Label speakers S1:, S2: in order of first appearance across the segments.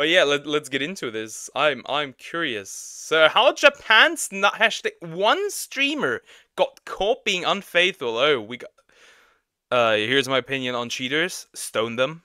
S1: But yeah, let's get into this. I'm curious. So how Japan's not hashtag one streamer got caught being unfaithful. Oh, we got. Here's my opinion on cheaters. Stone them.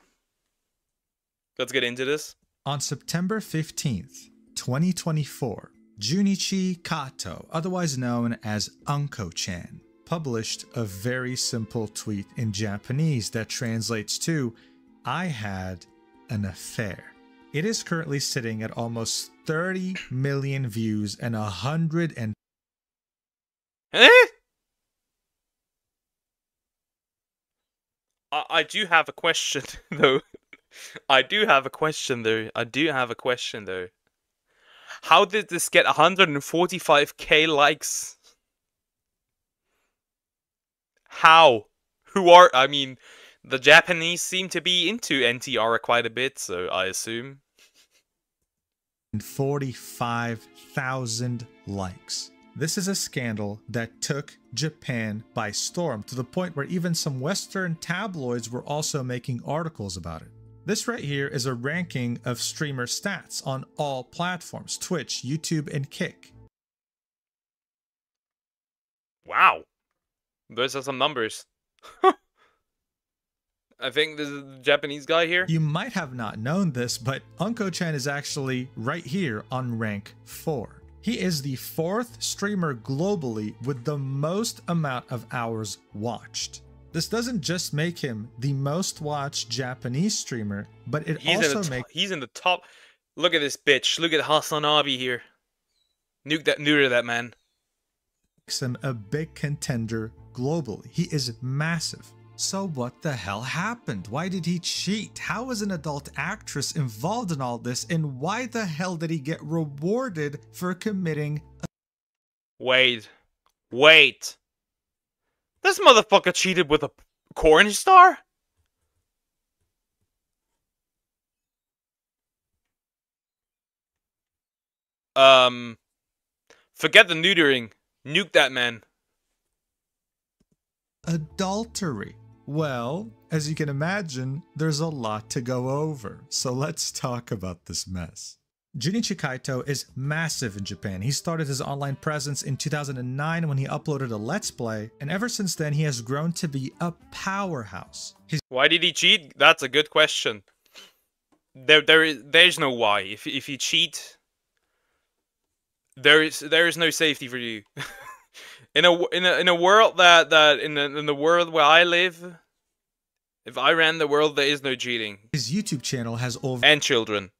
S1: Let's get into this.
S2: On September 15th, 2024, Junichi Kato, otherwise known as Unko-chan, published a very simple tweet in Japanese that translates to, "I had an affair." It is currently sitting at almost 30 million views and 100 and...
S1: Eh? I do have a question, though. I do have a question, though. How did this get 145k likes? How? I mean, the Japanese seem to be into NTR quite a bit, so I assume.
S2: 45,000 likes. This is a scandal that took Japan by storm, to the point where even some Western tabloids were also making articles about it. This right here is a ranking of streamer stats on all platforms: Twitch, YouTube, and Kick.
S1: Wow. Those are some numbers. I think this is the Japanese guy here.
S2: You might have not known this, but Unko-chan is actually right here on rank 4. He is the 4th streamer globally with the most amount of hours watched. This doesn't just make him the most watched Japanese streamer, but it also makes...
S1: He's in the top. Look at this bitch. Look at Hasanabi here. Neuter that man.
S2: Makes him a big contender globally. He is massive. So what the hell happened? Why did he cheat? How was an adult actress involved in all this? And why the hell did he get rewarded for committing a...
S1: Wait. This motherfucker cheated with a corn star? Forget the neutering. Nuke that man.
S2: Adultery. Well, as you can imagine, there's a lot to go over, so let's talk about this mess. Junichi Kaito is massive in Japan. He started his online presence in 2009 when he uploaded a Let's Play, and ever since then he has grown to be a powerhouse.
S1: Why did he cheat? That's a good question. There's no why. If you cheat, there is no safety for you. In a world in the world where I live, if I ran the world, there is no cheating.
S2: His YouTube channel has over...
S1: And children.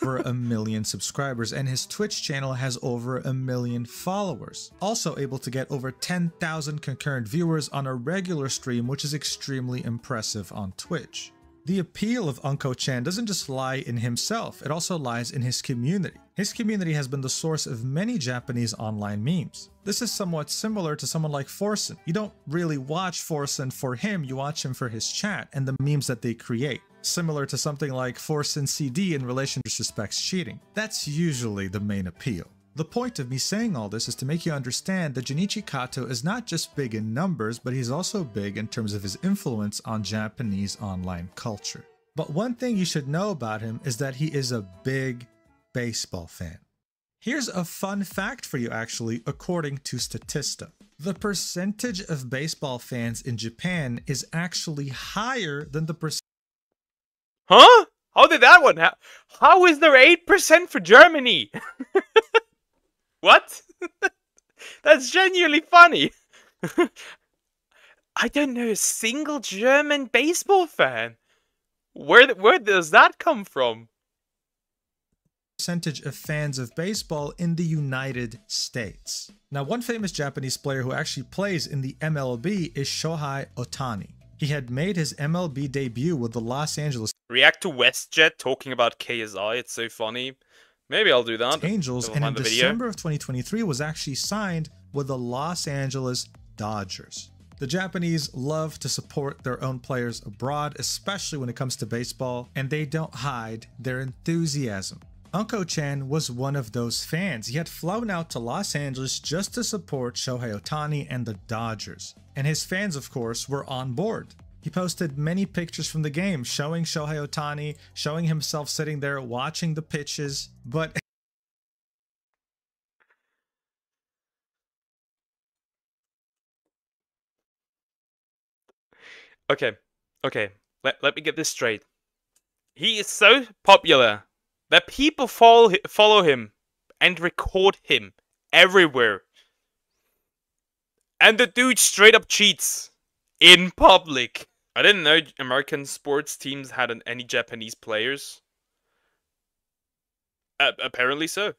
S2: over 1 million subscribers, and his Twitch channel has over 1 million followers. Also able to get over 10,000 concurrent viewers on a regular stream, which is extremely impressive on Twitch. The appeal of Unko-chan doesn't just lie in himself, it also lies in his community. His community has been the source of many Japanese online memes. This is somewhat similar to someone like Forsen. You don't really watch Forsen for him, you watch him for his chat and the memes that they create. Similar to something like Forsen CD in relation to disrespects cheating. That's usually the main appeal. The point of me saying all this is to make you understand that Junichi Kato is not just big in numbers, but he's also big in terms of his influence on Japanese online culture. But one thing you should know about him is that he is a big baseball fan. Here's a fun fact for you actually, according to Statista. The percentage of baseball fans in Japan is actually higher than the percentage...
S1: Huh? How did that one happen? How is there 8% for Germany? What? That's genuinely funny. I don't know a single German baseball fan. Where does that come from?
S2: Percentage of fans of baseball in the United States. Now, one famous Japanese player who actually plays in the MLB is Shohei Ohtani. He had made his MLB debut with the Los Angeles
S1: React to WestJet talking about KSI. It's so funny. Maybe I'll do that.
S2: Angels, and in December of 2023 was actually signed with the Los Angeles Dodgers. The Japanese love to support their own players abroad, especially when it comes to baseball, and they don't hide their enthusiasm. Unko-chan was one of those fans. He had flown out to Los Angeles just to support Shohei Ohtani and the Dodgers. And his fans, of course, were on board. He posted many pictures from the game, showing Shohei Ohtani, showing himself sitting there watching the pitches, but
S1: Okay, okay. Let me get this straight. He is so popular that people follow him and record him everywhere. And the dude straight up cheats in public. I didn't know American sports teams had any Japanese players. Apparently so.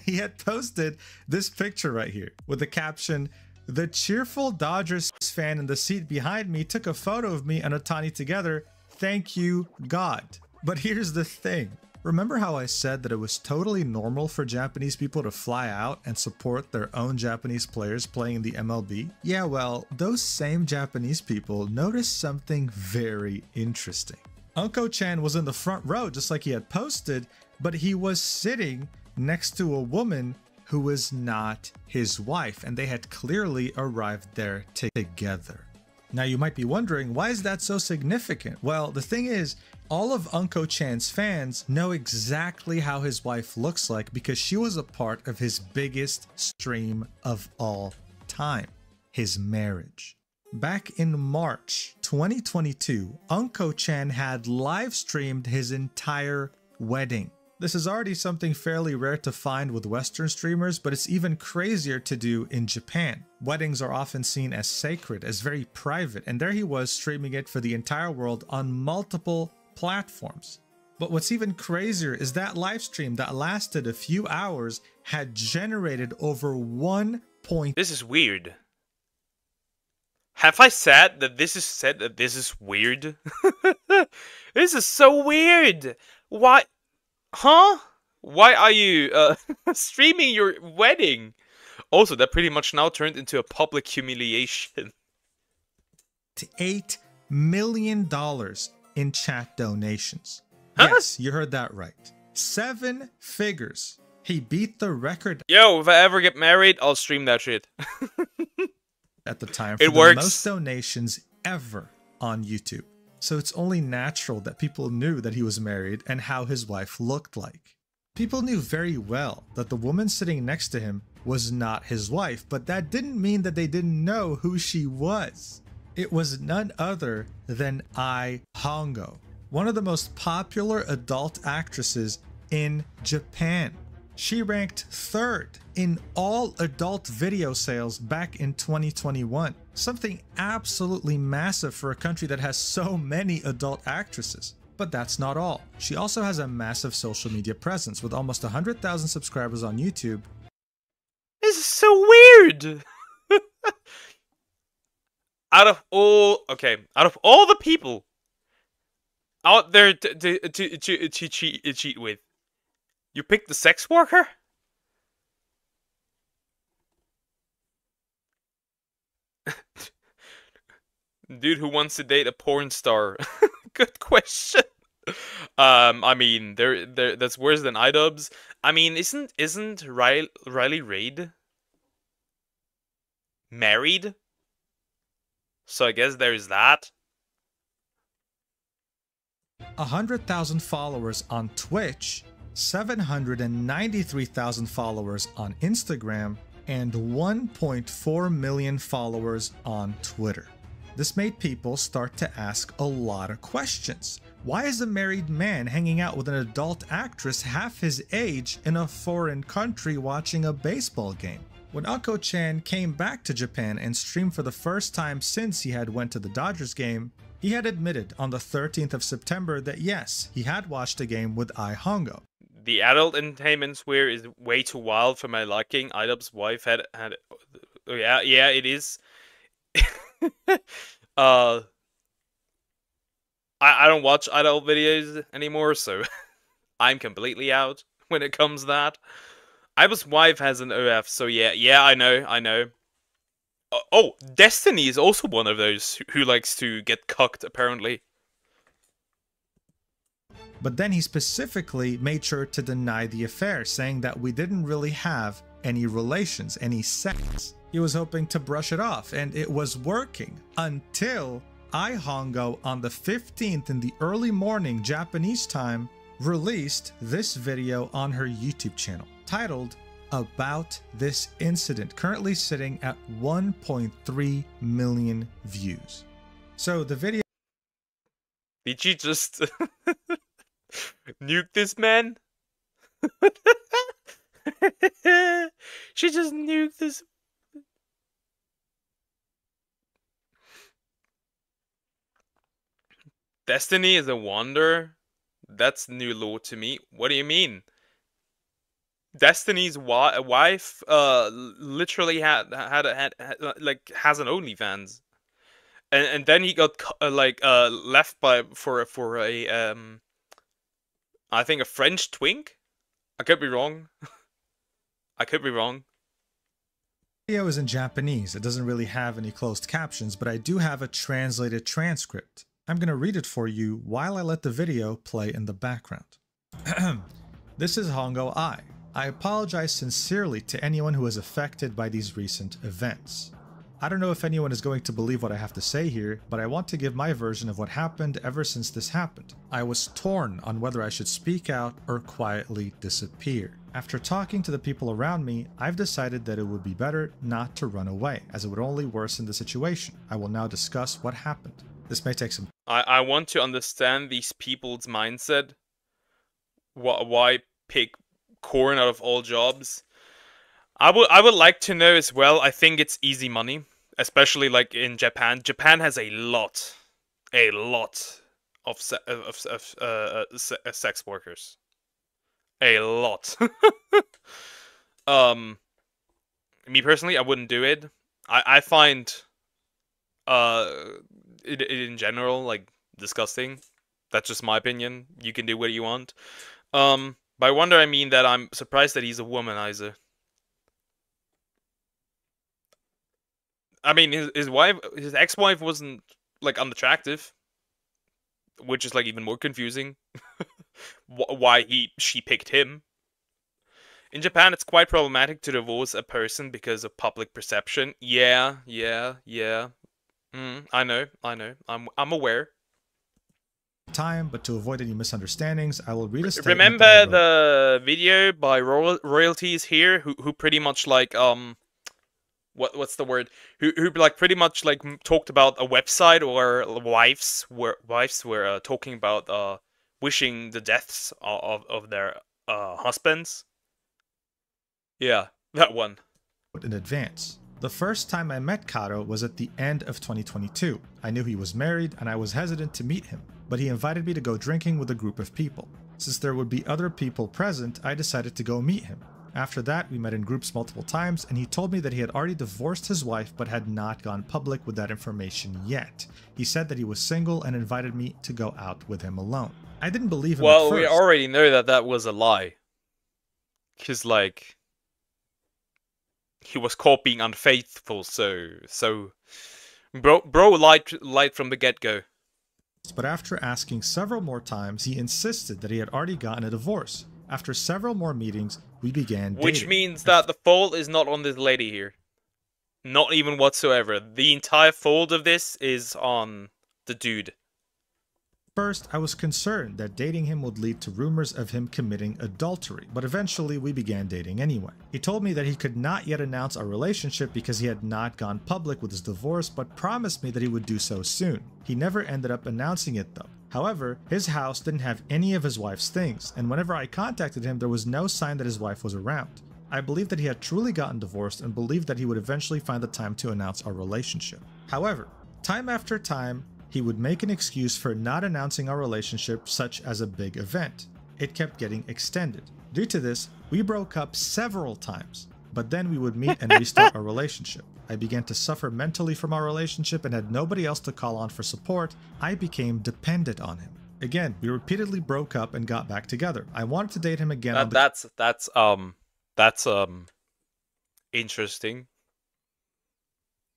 S2: he had posted this picture right here with the caption, "The cheerful Dodgers fan in the seat behind me took a photo of me and Ohtani together. Thank you, God." But here's the thing. Remember how I said that it was totally normal for Japanese people to fly out and support their own Japanese players playing in the MLB? Yeah, well, those same Japanese people noticed something very interesting. Unko-chan was in the front row just like he had posted, but he was sitting next to a woman who was not his wife, and they had clearly arrived there together. Now you might be wondering, why is that so significant? Well, the thing is, all of Unko-chan's fans know exactly how his wife looks like because she was a part of his biggest stream of all time, his marriage. Back in March 2022, Unko-chan had live streamed his entire wedding. This is already something fairly rare to find with Western streamers, but it's even crazier to do in Japan. Weddings are often seen as sacred, as very private, and there he was streaming it for the entire world on multiple platforms. But what's even crazier is that live stream that lasted a few hours had generated over 1.
S1: This is weird. Have I said that this is weird? This is so weird. Why? Huh? Why are you streaming your wedding? Also, that pretty much now turned into a public humiliation.
S2: $8 million in chat donations.
S1: Huh?
S2: Yes, you heard that right. 7 figures. He beat the record.
S1: Yo, if I ever get married, I'll stream that shit.
S2: At the time for
S1: it works.
S2: The most donations ever on YouTube. So it's only natural that people knew that he was married and how his wife looked like. People knew very well that the woman sitting next to him was not his wife, but that didn't mean that they didn't know who she was. It was none other than Ai Hongo, one of the most popular adult actresses in Japan. She ranked 3rd in all adult video sales back in 2021. Something absolutely massive for a country that has so many adult actresses. But that's not all. She also has a massive social media presence with almost 100,000 subscribers on YouTube.
S1: This is so weird! Out of all the people out there to cheat with, you picked the sex worker? Dude who wants to date a porn star. Good question. I mean, that's worse than iDubbbz. I mean, isn't Riley Reid married? So I guess there's that.
S2: 100,000 followers on Twitch, 793,000 followers on Instagram, and 1.4 million followers on Twitter. This made people start to ask a lot of questions. Why is a married man hanging out with an adult actress half his age in a foreign country watching a baseball game? When Unko-chan came back to Japan and streamed for the first time since he had went to the Dodgers game, he had admitted on the 13th of September that yes, he had watched a game with Ai Hongo.
S1: The adult entertainment sphere is way too wild for my liking. iDubbbz's wife had yeah, it is. I don't watch adult videos anymore, so I'm completely out when it comes to that. iDubbbz's wife has an OF, so yeah, I know. Oh, Destiny is also one of those who likes to get cucked, apparently.
S2: But then he specifically made sure to deny the affair, saying that we didn't really have any relations, any sex. He was hoping to brush it off, and it was working until iHongo on the 15th in the early morning Japanese time released this video on her YouTube channel titled About This Incident, currently sitting at 1.3 million views. So the video...
S1: Did she just nuke this man? She just nuked this. Destiny is a wonder? That's new lore to me. What do you mean? Destiny's wife literally had like has an OnlyFans. And then he got left by for a I think a French twink. I could be wrong. I could be wrong.
S2: The video is in Japanese. It doesn't really have any closed captions, but I do have a translated transcript. I'm going to read it for you while I let the video play in the background. This is Hongo I. I apologize sincerely to anyone who was affected by these recent events. I don't know if anyone is going to believe what I have to say here, but I want to give my version of what happened ever since this happened. I was torn on whether I should speak out or quietly disappear. After talking to the people around me, I've decided that it would be better not to run away, as it would only worsen the situation. I will now discuss what happened. This may take some...
S1: I want to understand these people's mindset. Why pick corn out of all jobs? I would like to know as well. I think it's easy money, especially like in Japan. Japan has a lot of sex workers. A lot. Me personally, I wouldn't do it. I find it in general like disgusting. That's just my opinion. You can do what you want. By wonder I mean that I'm surprised that he's a womanizer. I mean, his ex-wife wasn't like unattractive, which is like even more confusing. Why she picked him. In Japan, it's quite problematic to divorce a person because of public perception. Yeah. I know. I'm aware.
S2: Time, but to avoid any misunderstandings, I will read a statement.
S1: Remember the video by royalties here, who pretty much like what's the word? Who like pretty much like talked about a website or wives were talking about wishing the deaths of their husbands. Yeah, that one.
S2: In advance. The first time I met Kato was at the end of 2022. I knew he was married and I was hesitant to meet him, but he invited me to go drinking with a group of people. Since there would be other people present, I decided to go meet him. After that, we met in groups multiple times, and he told me that he had already divorced his wife but had not gone public with that information yet. He said that he was single and invited me to go out with him alone. I didn't believe him at first.
S1: Well, we already know that that was a lie. Because, like, he was caught being unfaithful, so bro lied from the get-go.
S2: But after asking several more times, he insisted that he had already gotten a divorce. After several more meetings, we began dating.
S1: Which means that the fault is not on this lady here. Not even whatsoever. The entire fault of this is on the dude.
S2: First, I was concerned that dating him would lead to rumors of him committing adultery, but eventually we began dating anyway. He told me that he could not yet announce our relationship because he had not gone public with his divorce, but promised me that he would do so soon. He never ended up announcing it though. However, his house didn't have any of his wife's things, and whenever I contacted him, there was no sign that his wife was around. I believed that he had truly gotten divorced and believed that he would eventually find the time to announce our relationship. However, time after time, he would make an excuse for not announcing our relationship, such as a big event. It kept getting extended. Due to this, we broke up several times, but then we would meet and restart our relationship. I began to suffer mentally from our relationship and had nobody else to call on for support. I became dependent on him. Again, we repeatedly broke up and got back together. I wanted to date him again.
S1: That's interesting.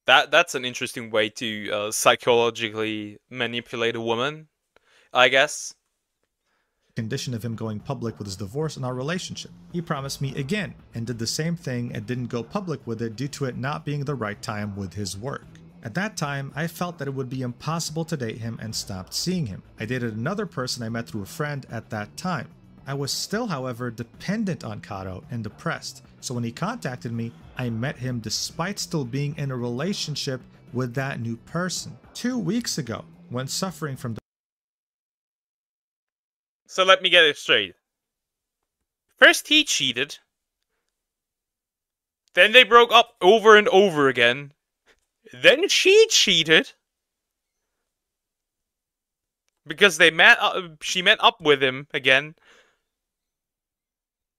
S1: That's an interesting way to psychologically manipulate a woman, I guess.
S2: condition of him going public with his divorce and our relationship. He promised me again and did the same thing and didn't go public with it due to it not being the right time with his work. At that time, I felt that it would be impossible to date him and stopped seeing him. I dated another person I met through a friend at that time. I was still, however, dependent on Kato and depressed, so when he contacted me, I met him despite still being in a relationship with that new person. 2 weeks ago, when suffering from
S1: So let me get it straight. First he cheated. Then they broke up over and over again. Then she cheated. Because she met up with him again.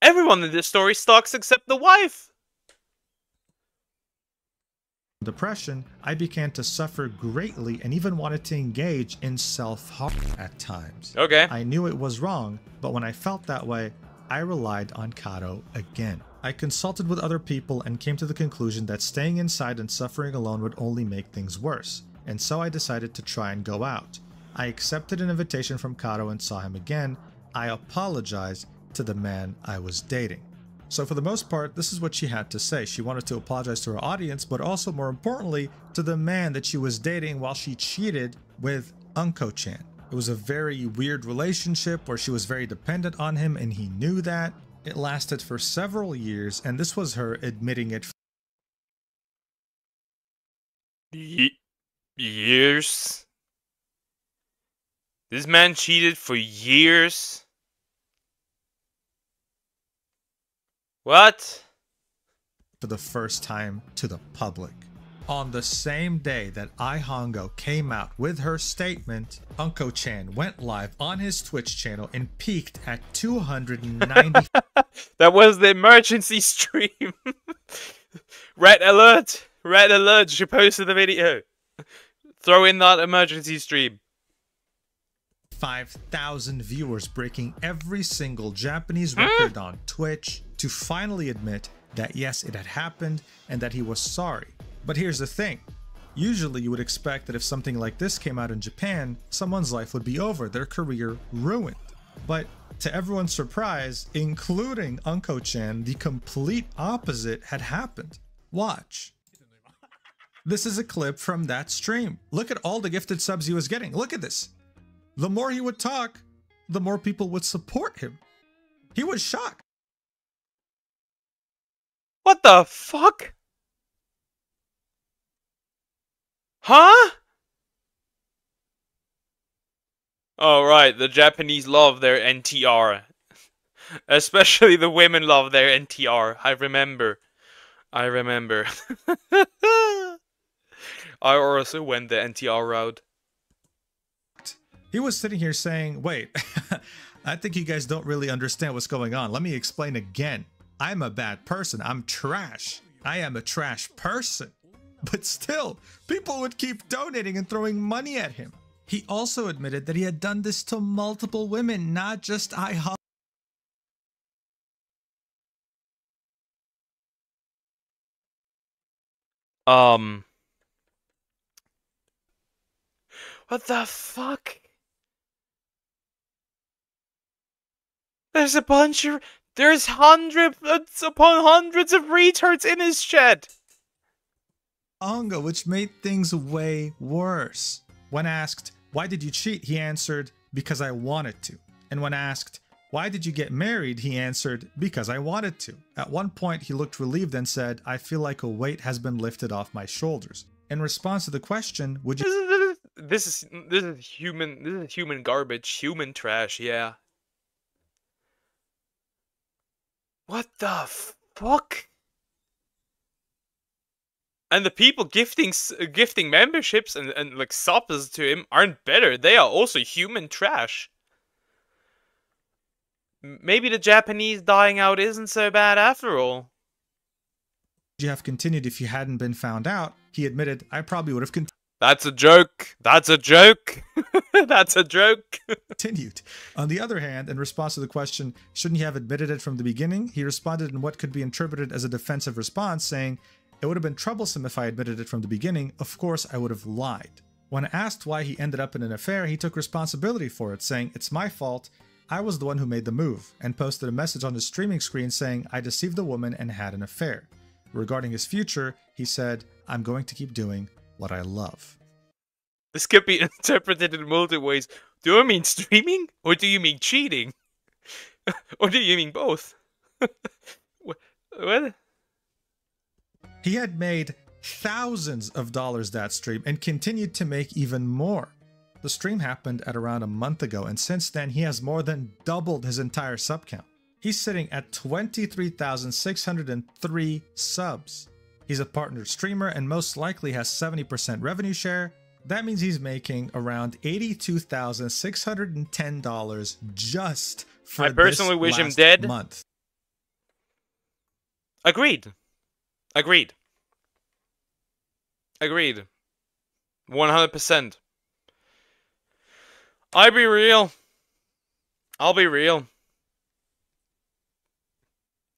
S1: Everyone in this story stalks except the wife.
S2: depression, I began to suffer greatly and even wanted to engage in self-harm at times.
S1: Okay.
S2: I knew it was wrong, but when I felt that way, I relied on Kato again. I consulted with other people and came to the conclusion that staying inside and suffering alone would only make things worse, and so I decided to try and go out. I accepted an invitation from Kato and saw him again. I apologized to the man I was dating. So for the most part, this is what she had to say. She wanted to apologize to her audience, but also more importantly, to the man that she was dating while she cheated with Unko-chan. It was a very weird relationship where she was very dependent on him and he knew that. It lasted for several years, and this was her admitting it.
S1: Years? This man cheated for years? What?
S2: For the first time to the public. On the same day that iHongo came out with her statement, Unko-chan went live on his Twitch channel and peaked at 290.
S1: That was the emergency stream. Red alert! Red alert! She posted the video. Throw in that emergency stream.
S2: 5,000 viewers, breaking every single Japanese record on Twitch, to finally admit that yes, it had happened and that he was sorry. But here's the thing. Usually you would expect that if something like this came out in Japan, someone's life would be over, their career ruined. But to everyone's surprise, including Unko-chan, the complete opposite had happened. Watch. This is a clip from that stream. Look at all the gifted subs he was getting. Look at this. The more he would talk, the more people would support him. He was shocked.
S1: What the fuck? Huh? Oh, right. The Japanese love their NTR. Especially the women love their NTR. I remember. I also went the NTR route.
S2: He was sitting here saying, wait, I think you guys don't really understand what's going on. Let me explain again. I'm a bad person. I'm trash. I am a trash person. But still, people would keep donating and throwing money at him. He also admitted that he had done this to multiple women, not just iHongo.
S1: What the fuck? There's hundreds upon hundreds of retards in his chat.
S2: Which made things way worse. When asked, why did you cheat? He answered, because I wanted to. And when asked, why did you get married? He answered, because I wanted to. At one point, he looked relieved and said, I feel like a weight has been lifted off my shoulders. In response to the question, would you...
S1: This is human garbage, human trash, yeah. What the fuck? And the people gifting memberships and like subs to him aren't better. They are also human trash. Maybe the Japanese dying out isn't so bad after all.
S2: You have continued if you hadn't been found out? He admitted, I probably would have continued.
S1: That's a joke. That's a joke. That's a joke.
S2: Continued. On the other hand, in response to the question, shouldn't he have admitted it from the beginning? He responded in what could be interpreted as a defensive response, saying, it would have been troublesome if I admitted it from the beginning. Of course, I would have lied. When asked why he ended up in an affair, he took responsibility for it, saying, it's my fault. I was the one who made the move, and posted a message on his streaming screen saying I deceived the woman and had an affair. Regarding his future, he said, I'm going to keep doing what I love.
S1: This could be interpreted in multiple ways. Do you mean streaming? Or do you mean cheating? Or do you mean both? What?
S2: He had made thousands of dollars that stream and continued to make even more. The stream happened at around a month ago, and since then he has more than doubled his entire sub count. He's sitting at 23,603 subs. He's a partnered streamer and most likely has 70% revenue share. That means he's making around $82,610 just for
S1: I personally wish him
S2: last
S1: dead.
S2: month.
S1: Agreed. Agreed. Agreed. 100%. I'll be real. I'll be real.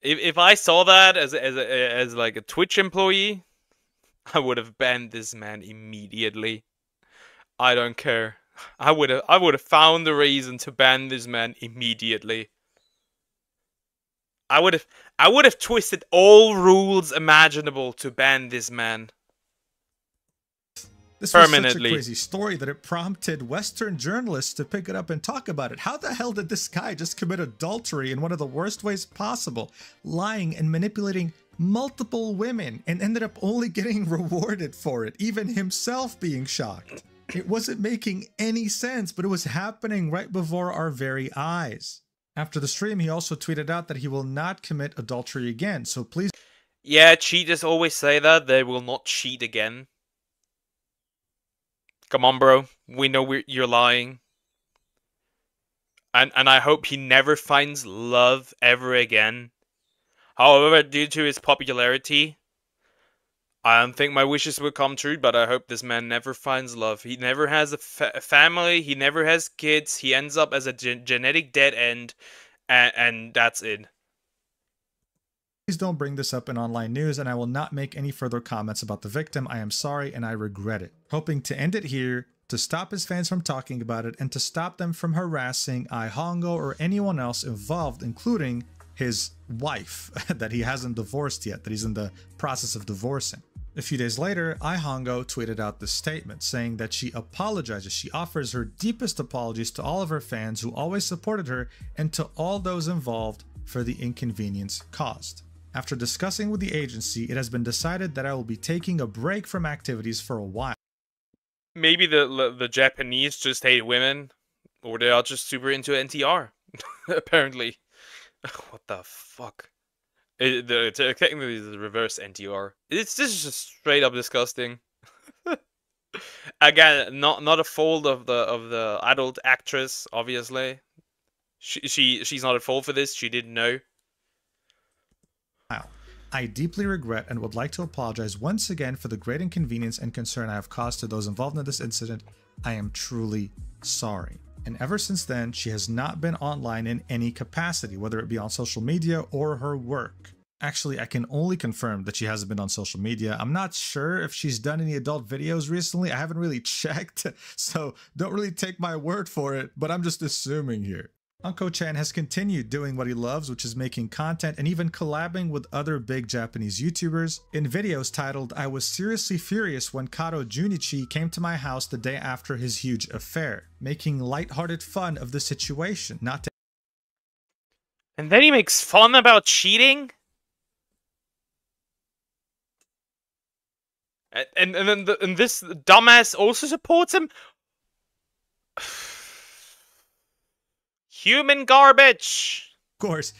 S1: If I saw that as like a Twitch employee, I would have banned this man immediately. I don't care. I would have found a reason to ban this man immediately. I would have twisted all rules imaginable to ban this man.
S2: This was such a crazy story that it prompted Western journalists to pick it up and talk about it. How the hell did this guy just commit adultery in one of the worst ways possible, lying and manipulating multiple women, and ended up only getting rewarded for it, even himself being shocked? It wasn't making any sense, but it was happening right before our very eyes. After the stream, he also tweeted out that he will not commit adultery again, so please...
S1: Yeah, cheaters always say that. They will not cheat again. Come on, bro. We know you're lying. And I hope he never finds love ever again. However, due to his popularity, I don't think my wishes will come true, but I hope this man never finds love. He never has a family, he never has kids, he ends up as a genetic dead end, and that's it.
S2: Please don't bring this up in online news, and I will not make any further comments about the victim. I am sorry and I regret it. Hoping to end it here, to stop his fans from talking about it, and to stop them from harassing iHongo or anyone else involved, including his wife, that he hasn't divorced yet, that he's in the process of divorcing. A few days later, iHongo tweeted out this statement saying that she apologizes. She offers her deepest apologies to all of her fans who always supported her and to all those involved for the inconvenience caused. After discussing with the agency, it has been decided that I will be taking a break from activities for a while.
S1: Maybe the Japanese just hate women, or they are just super into NTR, apparently. What the fuck? Technically, it's the reverse NTR. This is just straight up disgusting. Again, not a fault of the adult actress, obviously. She's not at fault for this. She didn't know.
S2: I deeply regret and would like to apologize once again for the great inconvenience and concern I have caused to those involved in this incident. I am truly sorry. And ever since then, she has not been online in any capacity, whether it be on social media or her work. Actually, I can only confirm that she hasn't been on social media. I'm not sure if she's done any adult videos recently. I haven't really checked, so don't really take my word for it, but I'm just assuming here. Unko-chan has continued doing what he loves, which is making content and even collabing with other big Japanese YouTubers in videos titled "I was seriously furious when Karo Junichi came to my house the day after his huge affair," making lighthearted fun of the situation, not to...
S1: And then he makes fun about cheating? And then this dumbass also supports him? Human garbage!
S2: Of course,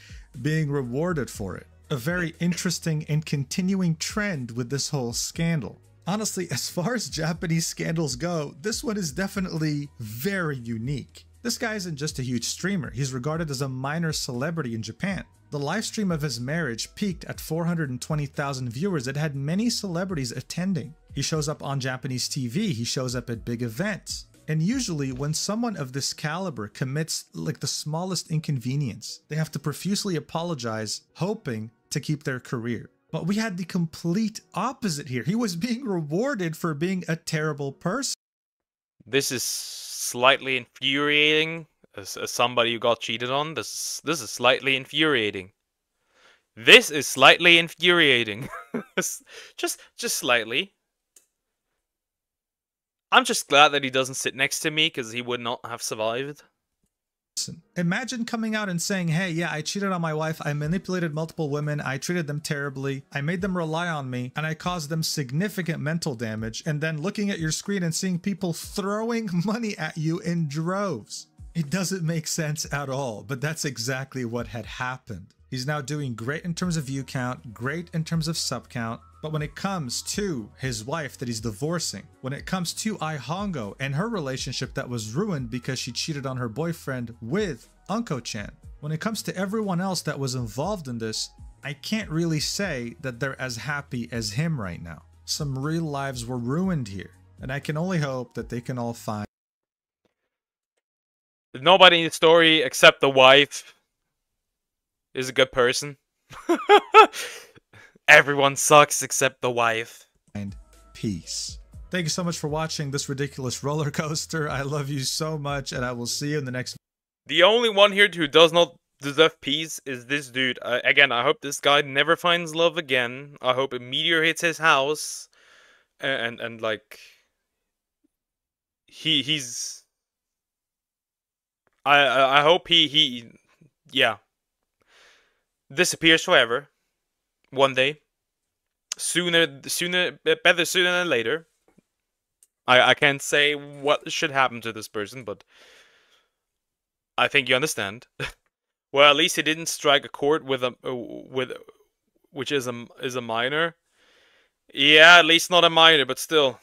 S2: being rewarded for it. A very interesting and continuing trend with this whole scandal. Honestly, as far as Japanese scandals go, this one is definitely very unique. This guy isn't just a huge streamer, he's regarded as a minor celebrity in Japan. The live stream of his marriage peaked at 420,000 viewers. It had many celebrities attending. He shows up on Japanese TV, he shows up at big events. And usually when someone of this caliber commits like the smallest inconvenience, they have to profusely apologize, hoping to keep their career. But we had the complete opposite here. He was being rewarded for being a terrible person.
S1: This is slightly infuriating. as somebody who got cheated on, this is slightly infuriating. This is slightly infuriating. just slightly. I'm just glad that he doesn't sit next to me, because he would not have survived.
S2: Imagine coming out and saying, hey, yeah, I cheated on my wife, I manipulated multiple women, I treated them terribly, I made them rely on me, and I caused them significant mental damage, and then looking at your screen and seeing people throwing money at you in droves. It doesn't make sense at all, but that's exactly what had happened. He's now doing great in terms of view count, great in terms of sub count, but when it comes to his wife that he's divorcing, when it comes to Ai Hongo and her relationship that was ruined because she cheated on her boyfriend with Unko-chan, when it comes to everyone else that was involved in this, I can't really say that they're as happy as him right now. Some real lives were ruined here, and I can only hope that they can all find
S1: Nobody in the story except the wife is a good person. Everyone sucks except the wife.
S2: peace. Thank you so much for watching this ridiculous roller coaster. I love you so much, and I will see you in the next
S1: The only one here who does not deserve peace is this dude. Again, I hope this guy never finds love again. I hope a meteor hits his house, and like he's. I hope he yeah, disappears forever. One day, better sooner than later. I can't say what should happen to this person, but I think you understand. Well, at least he didn't strike a chord with which is a minor. Yeah, at least not a minor, but still,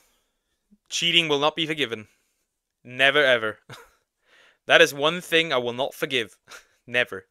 S1: cheating will not be forgiven. Never ever. That is one thing I will not forgive. Never.